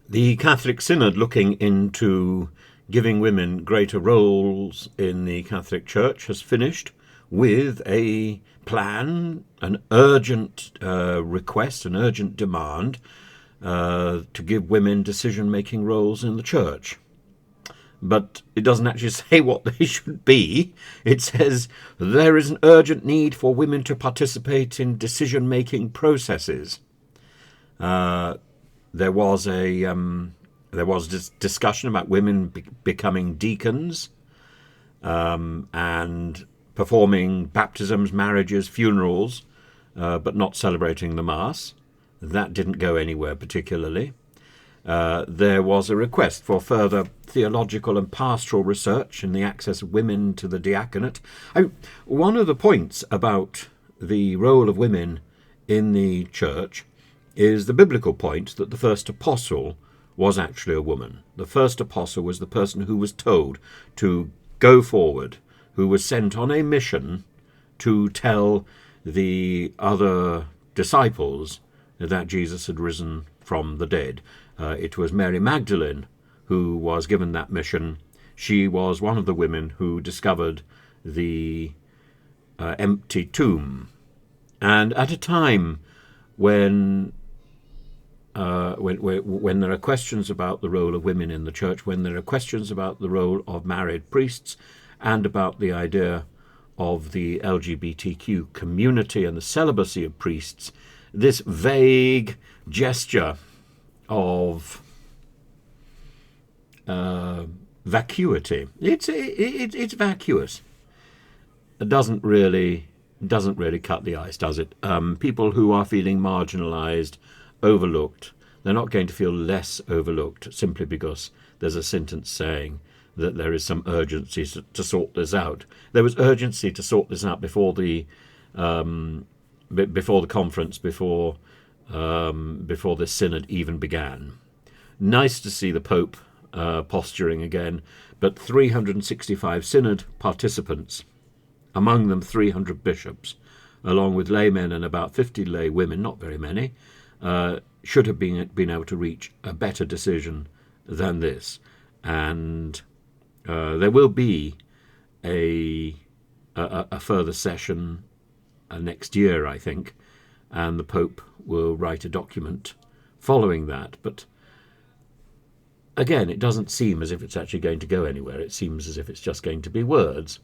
The Catholic Synod, looking into giving women greater roles in the Catholic Church, has finished with a plan, an urgent request, an urgent demand to give women decision-making roles in the Church. But it doesn't actually say what they should be. It says there is an urgent need for women to participate in decision-making processes. There was discussion about women becoming deacons and performing baptisms, marriages, funerals, but not celebrating the Mass. That didn't go anywhere particularly. There was a request for further theological and pastoral research in the access of women to the diaconate. One of the points about the role of women in the church is the biblical point that the first apostle was actually a woman. The first apostle was the person who was told to go forward, who was sent on a mission to tell the other disciples that Jesus had risen from the dead. It was Mary Magdalene who was given that mission. She was one of the women who discovered the empty tomb. And at a time when there are questions about the role of women in the church, when there are questions about the role of married priests and about the idea of the LGBTQ community and the celibacy of priests, this vague gesture of vacuity, it's vacuous. It doesn't really cut the ice, does it? People who are feeling marginalised, overlooked, they're not going to feel less overlooked simply because there's a sentence saying that there is some urgency to sort this out. There was urgency to sort this out before the conference, before this synod even began. Nice to see the Pope posturing again, but 365 synod participants, among them 300 bishops, along with laymen and about 50 lay women, not very many, should have been able to reach a better decision than this. And there will be a further session next year, I think, and the Pope will write a document following that. But again, it doesn't seem as if it's actually going to go anywhere. It seems as if it's just going to be words.